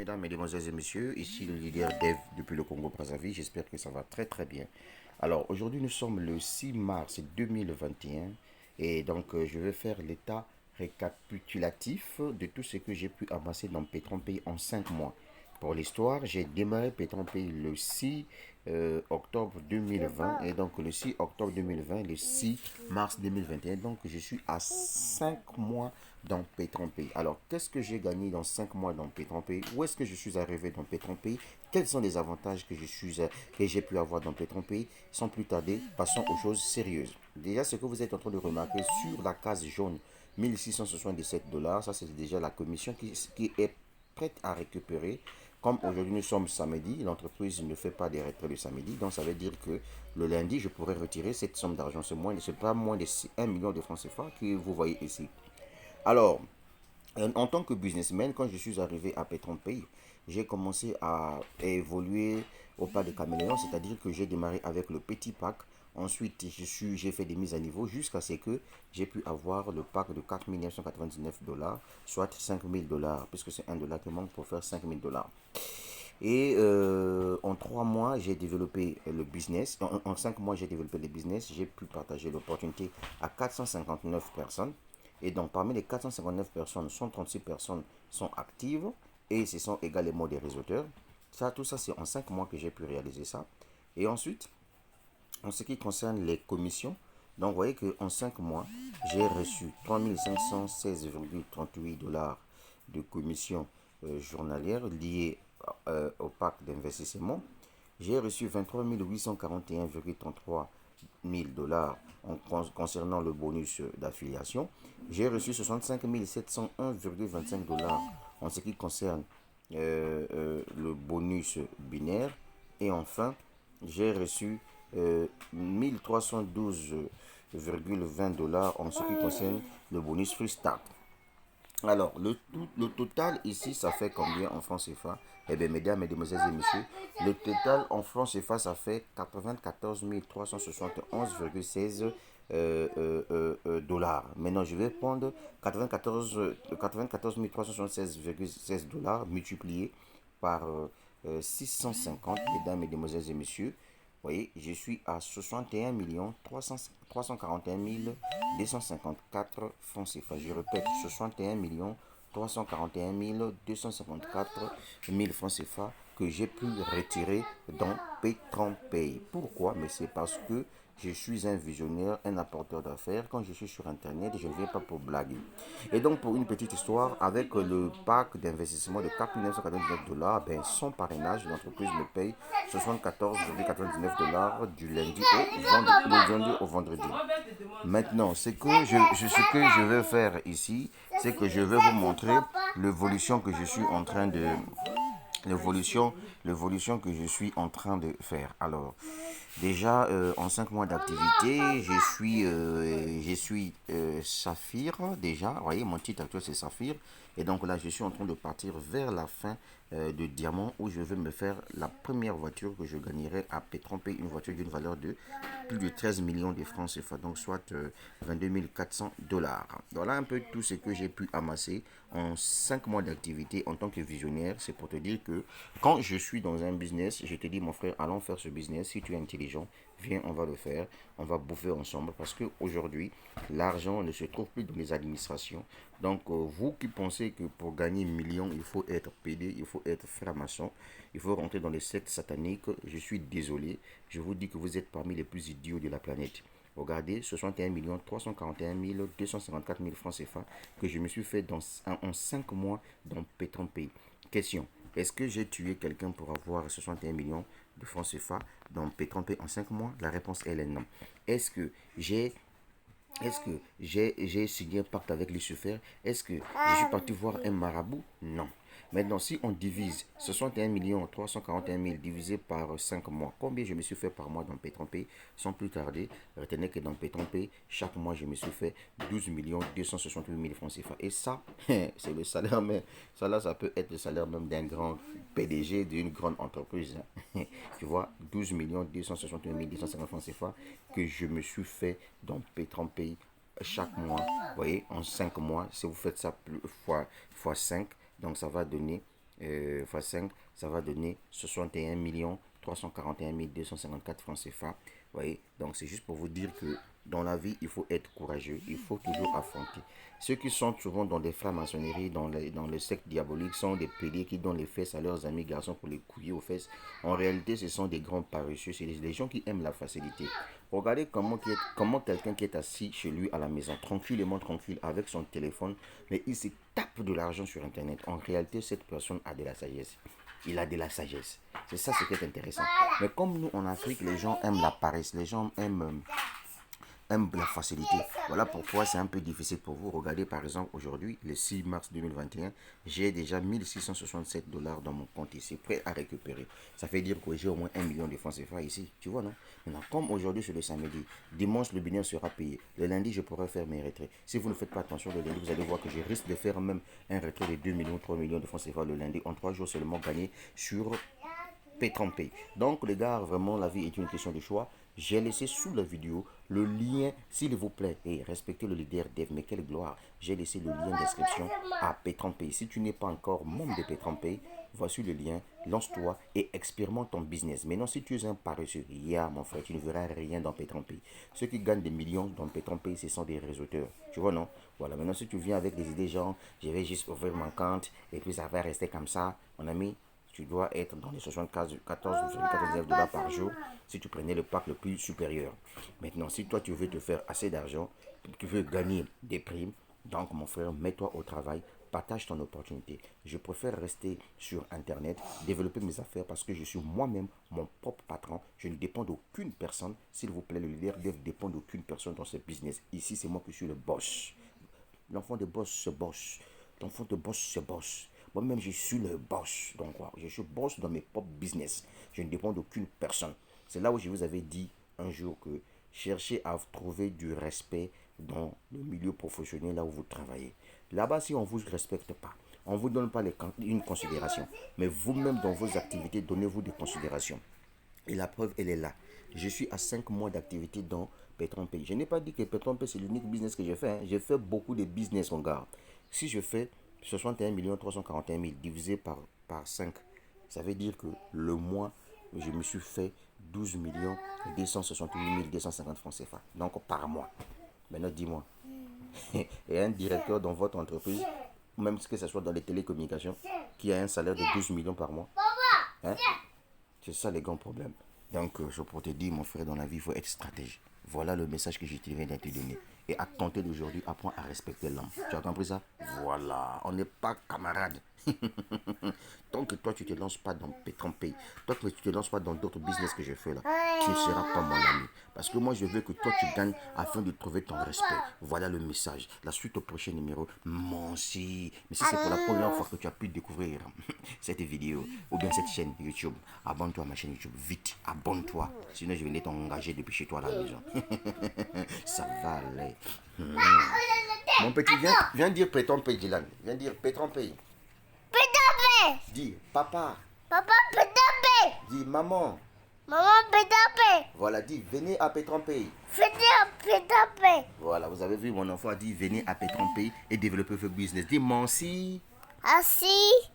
Mesdames, Mesdemoiselles et Messieurs, ici le leader Dev depuis le Congo-Brazzaville. J'espère que ça va très très bien. Alors aujourd'hui nous sommes le 6 mars 2021 et donc je vais faire l'état récapitulatif de tout ce que j'ai pu amasser dans Petron Pays en 5 mois. Pour l'histoire, j'ai démarré Petron Pays le 6 octobre 2020 et donc le 6 octobre 2020, le 6 mars 2021. Donc je suis à 5 mois dans Petron Pays. Alors qu'est-ce que j'ai gagné dans 5 mois dans Petron Pays? Où est-ce que je suis arrivé dans Petron Pays? Quels sont les avantages que j'ai pu avoir dans Petron Pays? Sans plus tarder, passons aux choses sérieuses. Déjà, ce que vous êtes en train de remarquer sur la case jaune, 1677 dollars, ça c'est déjà la commission qui est prête à récupérer. Comme aujourd'hui nous sommes samedi, l'entreprise ne fait pas des retraits le samedi, donc ça veut dire que le lundi je pourrais retirer cette somme d'argent. C'est pas moins de 1 million de francs CFA que vous voyez ici. Alors, en tant que businessman, quand je suis arrivé à Petron Pays, j'ai commencé à évoluer au pas de caméléon, c'est-à-dire que j'ai démarré avec le petit pack. Ensuite, j'ai fait des mises à niveau jusqu'à ce que j'ai pu avoir le pack de 4 999 dollars, soit 5 000 dollars, puisque c'est un dollar qui manque pour faire 5 000 dollars. Et en 3 mois, j'ai développé le business. En 5 mois, j'ai développé le business. J'ai pu partager l'opportunité à 459 personnes. Et donc, parmi les 459 personnes, 136 personnes sont actives et ce sont également des réseauteurs. Tout ça, c'est en 5 mois que j'ai pu réaliser ça. Et ensuite, en ce qui concerne les commissions, donc vous voyez qu'en 5 mois, j'ai reçu 3516,38 dollars de commissions journalières liées au pack d'investissement. J'ai reçu 23 841,33 000 dollars concernant le bonus d'affiliation. J'ai reçu 65 701,25 dollars en ce qui concerne le bonus binaire. Et enfin, j'ai reçu 1312,20 dollars en ce qui concerne le bonus Free Start. Alors, le total ici, ça fait combien en francs CFA? Eh bien, mesdames, mesdemoiselles et messieurs, le total en francs CFA, ça fait 94 371,16 dollars. Maintenant, je vais prendre 94 376,16 dollars multiplié par 650, mesdames, mesdemoiselles et messieurs. Vous voyez, je suis à 61 341 254 francs CFA. Je répète, 61 341 254 000 francs CFA que j'ai pu retirer dans Petron Pay. Pourquoi? Mais c'est parce que je suis un visionnaire, un apporteur d'affaires. Quand je suis sur Internet, je ne viens pas pour blaguer. Et donc, pour une petite histoire, avec le pack d'investissement de 4 999 dollars, ben, sans parrainage, l'entreprise me paye 74,99 dollars du lundi au vendredi. Maintenant, ce que je vais faire ici, c'est que je vais vous montrer l'évolution que je suis en train de l'évolution l'évolution que je suis en train de faire. Alors, déjà, en 5 mois d'activité, je suis Saphir, déjà. Vous voyez, mon titre actuel, c'est Saphir. Et donc là, je suis en train de partir vers la fin de Diamant, où je vais me faire la première voiture que je gagnerai à Petron Pays, une voiture d'une valeur de plus de 13 millions de francs CFA, donc soit 22 400 dollars. Voilà un peu tout ce que j'ai pu amasser en 5 mois d'activité en tant que visionnaire. C'est pour te dire que quand je suis dans un business, je te dis, mon frère, allons faire ce business. Si tu es intelligent, viens, on va le faire. On va bouffer ensemble parce qu'aujourd'hui, l'argent ne se trouve plus dans les administrations. Donc, vous qui pensez que pour gagner millions, il faut être pédé, il faut être franc-maçon, il faut rentrer dans les sectes sataniques, je suis désolé. Je vous dis que vous êtes parmi les plus idiots de la planète. Regardez, 61 341 254 000 francs CFA que je me suis fait en 5 mois dans Petron Pays. Question. Est-ce que j'ai tué quelqu'un pour avoir 61 millions de francs CFA dans Petron Pays en 5 mois? La réponse elle est non. Est-ce que j'ai j'ai signé un pacte avec Lucifer? Est-ce que je suis parti voir un marabout? Non. Maintenant, si on divise 61 341 000 divisé par 5 mois, combien je me suis fait par mois dans Petron Pays? Sans plus tarder, retenez que dans Petron Pays, chaque mois, je me suis fait 12 268 000 francs CFA. Et ça, c'est le salaire même. Ça là, ça peut être le salaire même d'un grand PDG d'une grande entreprise. Tu vois, 12 268 250 francs CFA que je me suis fait dans Petron Pays chaque mois. Vous voyez, en 5 mois, si vous faites ça fois 5, donc ça va donner fois 5, ça va donner 61 341 254 francs CFA. Vous voyez, donc c'est juste pour vous dire que dans la vie, il faut être courageux, il faut toujours affronter. Ceux qui sont souvent dans des francs-maçonneries, dans le secte diabolique, sont des pédés qui donnent les fesses à leurs amis garçons pour les couiller aux fesses. En réalité, ce sont des grands paresseux, c'est des gens qui aiment la facilité. Regardez comment quelqu'un qui est assis chez lui à la maison, tranquillement tranquille, avec son téléphone, mais il se tape de l'argent sur Internet. En réalité, cette personne a de la sagesse. Il a de la sagesse. C'est ça ce qui est intéressant. Mais comme nous, en Afrique, les gens aiment la paresse, les gens aiment la facilité. Voilà pourquoi c'est un peu difficile pour vous. Regardez par exemple aujourd'hui, le 6 mars 2021, j'ai déjà 1667 dollars dans mon compte ici, prêt à récupérer. Ça fait dire que j'ai au moins 1 million de francs CFA ici. Tu vois, non? Maintenant, comme aujourd'hui c'est le samedi, dimanche le bilan sera payé. Le lundi, je pourrai faire mes retraits. Si vous ne faites pas attention, le lundi, vous allez voir que je risque de faire même un retrait de 2 millions, 3 millions de francs CFA le lundi en 3 jours seulement gagné sur P30P. Donc les gars, vraiment la vie est une question de choix. J'ai laissé sous la vidéo le lien, s'il vous plaît, et respectez le leader Dev, mais quelle gloire. J'ai laissé le lien d'inscription à P30P. Si tu n'es pas encore membre de P30P, voici le lien, lance-toi et expérimente ton business. Maintenant, si tu es un paresseux, mon frère, tu ne verras rien dans P30P. Ceux qui gagnent des millions dans P30P, ce sont des réseauteurs. Tu vois, non? Voilà, maintenant si tu viens avec des idées genre, je vais juste ouvrir mon compte et puis ça va rester comme ça, mon ami, tu dois être dans les 74,99 dollars par jour si tu prenais le pack le plus supérieur. Maintenant, si toi tu veux te faire assez d'argent, tu veux gagner des primes, donc mon frère, mets-toi au travail, partage ton opportunité. Je préfère rester sur Internet, développer mes affaires parce que je suis moi-même mon propre patron. Je ne dépends d'aucune personne. S'il vous plaît, le leader dépend d'aucune personne dans ce business. Ici, c'est moi qui suis le boss. L'enfant de boss se boss. L'enfant de boss se boss. Moi-même, je suis le boss. Donc, je suis boss dans mes propres business. Je ne dépends d'aucune personne. C'est là où je vous avais dit un jour que cherchez à trouver du respect dans le milieu professionnel là où vous travaillez. Là-bas, si on ne vous respecte pas, on ne vous donne pas une considération. Mais vous-même, dans vos activités, donnez-vous des considérations. Et la preuve, elle est là. Je suis à 5 mois d'activité dans P30P. Je n'ai pas dit que P30P, c'est l'unique business que j'ai fait. Hein. J'ai fait beaucoup de business, mon gars. Si je fais 61 341 000 divisé par 5, ça veut dire que le mois, je me suis fait 12 268 250 francs CFA. Donc, par mois. Maintenant, dis-moi. Et un directeur dans votre entreprise, même que ce soit dans les télécommunications, qui a un salaire de 12 millions par mois. Hein? C'est ça les grands problèmes. Donc, je peux te dire, mon frère, dans la vie, il faut être stratège. Voilà le message que je viens de te donner. Et à compter d'aujourd'hui, apprends à respecter l'homme. Tu as compris ça? Voilà, on n'est pas camarades. Tant que toi, tu ne te lances pas dans P30P, toi, tu ne te lances pas dans d'autres business que je fais là, tu ne seras pas mon ami. Parce que moi, je veux que toi, tu gagnes afin de trouver ton respect. Voilà le message. La suite au prochain numéro. Merci. Mais si c'est pour la première fois que tu as pu découvrir cette vidéo ou bien cette chaîne YouTube, abonne-toi à ma chaîne YouTube. Vite, abonne-toi. Sinon, je vais aller t'engager depuis chez toi à la maison. Ça va aller. Mon petit, viens dire P30P, Dylan. Viens dire P30P. P30P. Dis papa. Papa P30P. Dis maman. Maman P30P. Voilà, dis venez à P30P. Venez P30P. Voilà, vous avez vu mon enfant a dit venez à P30P et développer votre business. Dis merci. Assis.